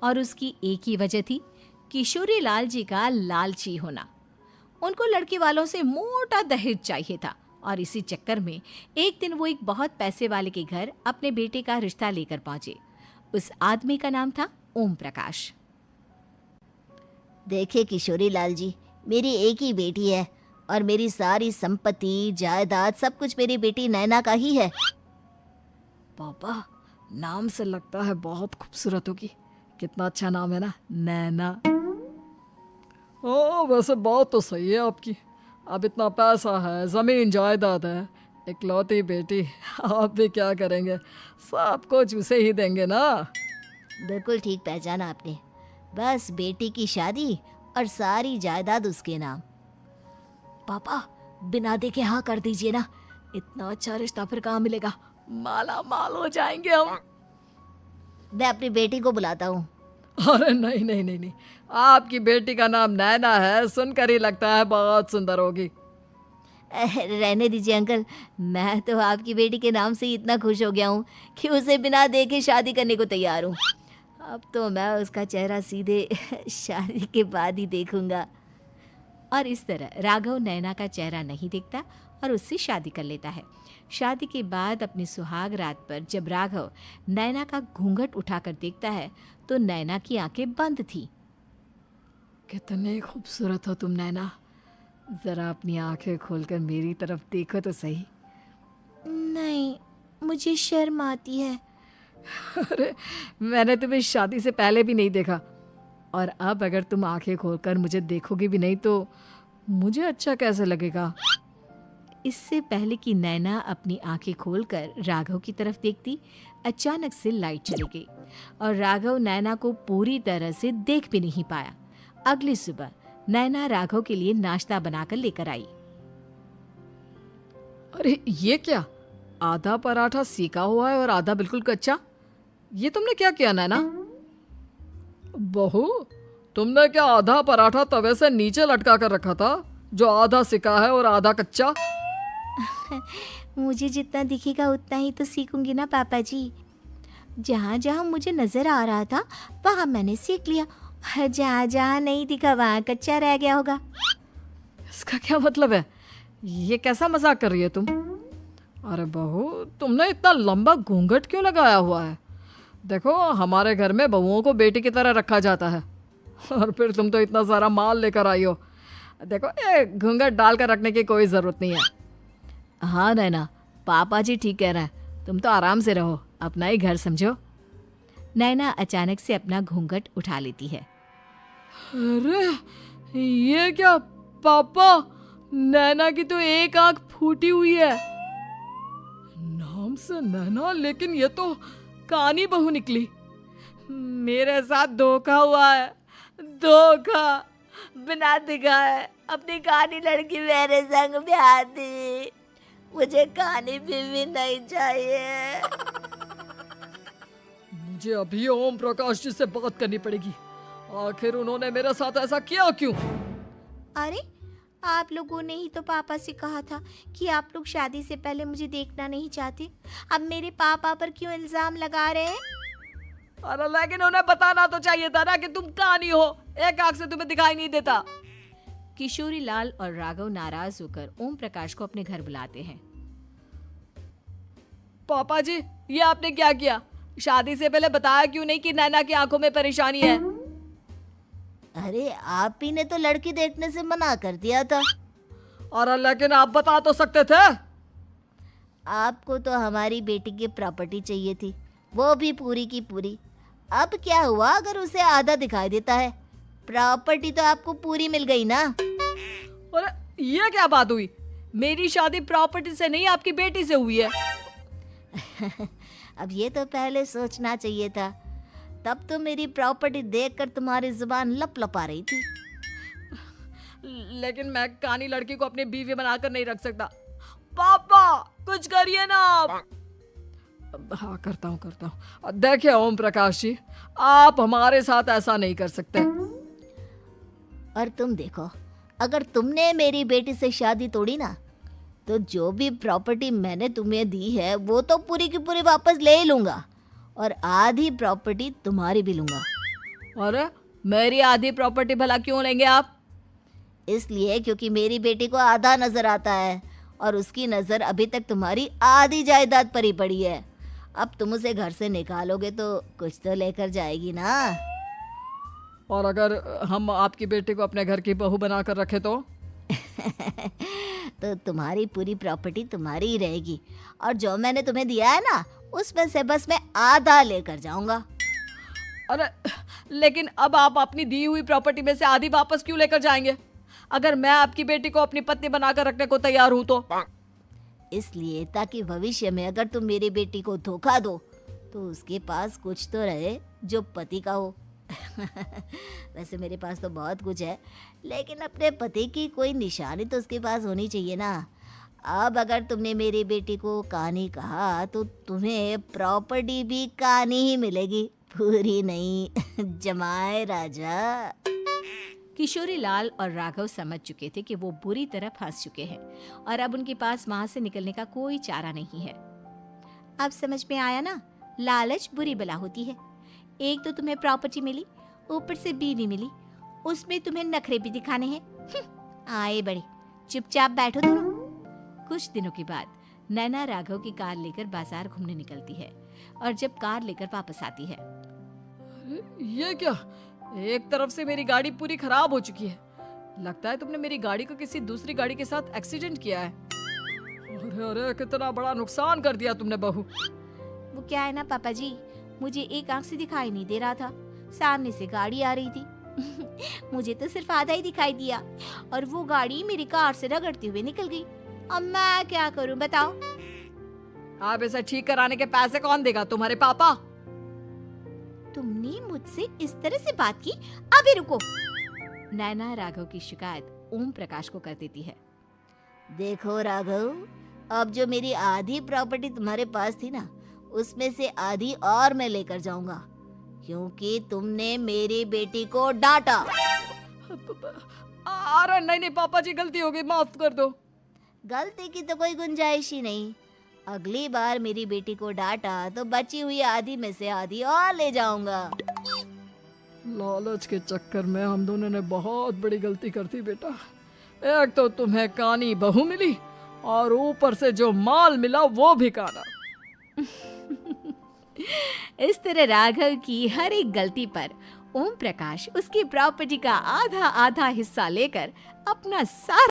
और उसकी एक ही वजह थी, किशोरी लाल जी का लालची होना। उनको लड़के वालों से मोटा दहेज चाहिए था और इसी चक्कर में एक दिन वो एक बहुत पैसे वाले के घर अपने बेटे का रिश्ता लेकर पहुंचे। उस आदमी का नाम था ओम प्रकाश। देखिए किशोरी लाल जी, मेरी एक ही बेटी है और मेरी सारी संपत्ति जायदाद सब कुछ मेरी बेटी नैना का ही है। पापा, नाम से लगता है बहुत खूबसूरत होगी। कितना अच्छा नाम है ना, नैना। ओ, वैसे बात तो सही है आपकी। अब इतना पैसा है, ज़मीन जायदाद है, इकलौती बेटी, आप भी क्या करेंगे? सब कुछ उसे ही देंगे ना। बिल्कुल ठीक पहचाना आपने। बस बेटी की शादी और सारी जायदाद उसके नाम। पापा, बिना देखे हाँ कर दीजिए ना। इतना अच्छा रिश्ता फिर कहाँ मिलेगा? माला माल हो जाएंगे हम। मैं अपनी बेटी को बुलाता हूँ। अरे नहीं नहीं नहीं नहीं, आपकी बेटी का नाम नैना है, सुनकर ही लगता है बहुत सुंदर होगी। रहने दीजिए अंकल, मैं तो आपकी बेटी के नाम से ही इतना खुश हो गया हूँ कि उसे बिना देखे शादी करने को तैयार हूँ। अब तो मैं उसका चेहरा सीधे शादी के बाद ही देखूंगा। और इस तरह राघव नैना का चेहरा नहीं देखता और उससे शादी कर लेता है। शादी के बाद अपनी सुहाग रात पर जब राघव नैना का घूंघट उठाकर देखता है तो नैना की आंखें बंद थी। कितने खूबसूरत हो तुम नैना, जरा अपनी आंखें खोलकर मेरी तरफ देखो तो सही। नहीं, मुझे शर्म आती है। अरे, मैंने तुम्हें शादी से पहले भी नहीं देखा और अब अगर तुम आंखें खोलकर मुझे देखोगे भी नहीं तो मुझे अच्छा कैसे लगेगा? इससे पहले कि नैना अपनी आंखें खोलकर राघव की तरफ देखती, अचानक से लाइट चली गई और राघव नैना को पूरी तरह से देख भी नहीं पाया। अगली सुबह नैना राघव के लिए नाश्ता बनाकर लेकर आई। अरे ये क्या, आधा पराठा सेका हुआ है और आधा बिल्कुल कच्चा। ये तुमने क्या किया नैना? बहू, तुमने क्या आधा पराठा तवे से नीचे लटका कर रखा था जो आधा सेका है और आधा कच्चा? मुझे जितना दिखेगा उतना ही तो सीखूंगी ना पापा जी। जहाँ जहाँ मुझे नजर आ रहा था वहाँ मैंने सीख लिया, जहाँ जहाँ नहीं दिखा वहाँ कच्चा रह गया होगा। इसका क्या मतलब है? ये कैसा मजाक कर रही है तुम? अरे बहू, तुमने इतना लंबा घूंघट क्यों लगाया हुआ है? देखो, हमारे घर में बहुओं को बेटी की तरह रखा जाता है और फिर तुम तो इतना सारा माल लेकर आई हो। देखो, ये घूंघट डालकर रखने की कोई ज़रूरत नहीं है। हाँ नैना, पापा जी ठीक कह रहे हैं, तुम तो आराम से रहो, अपना ही घर समझो। नैना अचानक से अपना घूंघट उठा लेती है। अरे ये क्या पापा, नैना की तो एक आंख फूटी हुई है। नाम से नैना, लेकिन ये तो कानी बहू निकली। मेरे साथ धोखा हुआ है, धोखा। बिना दिखाए अपनी कहानी लड़की मेरे संग ब्याह दी। मुझे कहानी भी नहीं चाहिए। मुझे अभी ओम प्रकाश जी से बात करनी पड़ेगी। आखिर उन्होंने मेरे साथ ऐसा किया क्यों? अरे, आप लोगों ने ही तो पापा से कहा था कि आप लोग शादी से पहले मुझे देखना नहीं चाहते। अब मेरे पापा पर क्यों इल्जाम लगा रहे हैं? अरे लेकिन उन्हें बताना तो चाहिए था ना कि तुम कहानी हो, एक आंख से तुम्हें दिखाई नहीं देता। किशोरी लाल और राघव नाराज होकर ओम प्रकाश को अपने घर बुलाते हैं। पापा जी, ये आपने क्या किया? शादी से पहले बताया क्यों नहीं कि नैना की आंखों में परेशानी है? अरे, आप ही ने तो लड़की देखने से मना कर दिया था। और लेकिन आप बता तो सकते थे। आपको तो हमारी बेटी की प्रॉपर्टी चाहिए थी, वो भी पूरी की पूरी। अब क्या हुआ अगर उसे आधा दिखाई देता है? प्रॉपर्टी तो आपको पूरी मिल गई ना। अरे ये क्या बात हुई? मेरी शादी प्रॉपर्टी से नहीं, आपकी बेटी से हुई है। अब ये तो पहले सोचना चाहिए था, तब तो मेरी प्रॉपर्टी देखकर तुम्हारी जुबान लप लपा रही थी। लेकिन मैं कानी लड़की को अपनी बीवी बनाकर नहीं रख सकता। पापा, कुछ करिए ना आप। हाँ, करता हूँ। देखिए ओम प्रकाश जी, आप हमारे साथ ऐसा नहीं कर सकते। और तुम देखो, अगर तुमने मेरी बेटी से शादी तोड़ी ना, तो जो भी प्रॉपर्टी मैंने तुम्हें दी है वो तो पूरी की पूरी वापस ले ही लूंगा और आधी प्रॉपर्टी तुम्हारी भी लूंगा। अरे मेरी आधी प्रॉपर्टी भला क्यों लेंगे आप? इसलिए क्योंकि मेरी बेटी को आधा नजर आता है और उसकी नजर अभी तक तुम्हारी आधी जायदाद पर ही पड़ी है। अब तुम उसे घर से निकालोगे तो कुछ तो लेकर जाएगी ना। और अगर हम आपकी बेटी को अपने घर की बहू बना कर रखे तो? तो तुम्हारी पूरी प्रॉपर्टी तुम्हारी ही रहेगी और जो मैंने तुम्हें दिया है ना उसमें से बस मैं आधा लेकर जाऊंगा। अरे लेकिन अब आप अपनी दी हुई प्रॉपर्टी में से आधी वापस क्यों लेकर जाएंगे? अगर मैं आपकी बेटी को अपनी पत्नी बनाकर रखने को तैयार हूं तो? इसलिए ताकि भविष्य में अगर तुम मेरी बेटी को धोखा दो तो उसके पास कुछ तो रहे जो पति का हो। वैसे मेरे पास तो बहुत कुछ है, लेकिन अपने पति की कोई निशानी तो उसके पास होनी चाहिए ना। अब अगर तुमने मेरी बेटी को कानी कहा तो तुम्हें प्रॉपर्टी भी कानी ही मिलेगी, पूरी नहीं। जमाए राजा। किशोरी लाल और राघव समझ चुके थे कि वो बुरी तरह फंस चुके हैं और अब उनके पास वहां से निकलने का कोई चारा नहीं है। अब समझ में आया ना, लालच बुरी बला होती है। एक तो तुम्हें प्रॉपर्टी मिली, ऊपर से बीवी मिली, उसमें तुम्हें नखरे भी दिखाने हैं। आए बड़े, चुपचाप बैठो दोनों। कुछ दिनों के बाद नैना राघव की कार लेकर बाजार घूमने निकलती है और जब कार लेकर वापस आती है, ये क्या? एक तरफ से मेरी गाड़ी पूरी खराब हो चुकी है। लगता है तुमने मेरी गाड़ी को किसी दूसरी गाड़ी के साथ एक्सीडेंट किया है। अरे अरे कितना बड़ा नुकसान कर दिया तुमने बहू। वो क्या है ना पापा जी, मुझे एक आंख से दिखाई नहीं दे रहा था, सामने से गाड़ी आ रही थी। मुझे तो सिर्फ आधा ही दिखाई दिया और वो गाड़ी मेरी कार से रगड़ते हुए निकल गई। अब मैं क्या करूं बताओ? आप इसे ठीक कराने के पैसे कौन देगा? तुम्हारे पापा? तुमने मुझसे इस तरह से बात की? अभी रुको। नैना राघव की शिकायत ओम प्रकाश को कर देती है। देखो राघव, अब जो मेरी आधी प्रॉपर्टी तुम्हारे पास थी ना उसमें से आधी और मैं लेकर जाऊंगा, क्योंकि तुमने मेरी बेटी को डांटा। अरे नहीं नहीं पापा जी, गलती हो गई, माफ कर दो। गलती की तो कोई गुंजाइश ही नहीं। अगली बार मेरी बेटी को डांटा तो बची हुई आधी में से आधी और ले जाऊंगा। लालच के चक्कर में हम दोनों ने बहुत बड़ी गलती कर दी बेटा। एक तो तुम्हें कानी बहू मिली और ऊपर से जो माल मिला वो भी काना। इस तरह राघव की हर एक गलती पर ओम प्रकाश उसकी प्रॉपर्टी का आधा आधा हिस्सा लेकर अपना सारा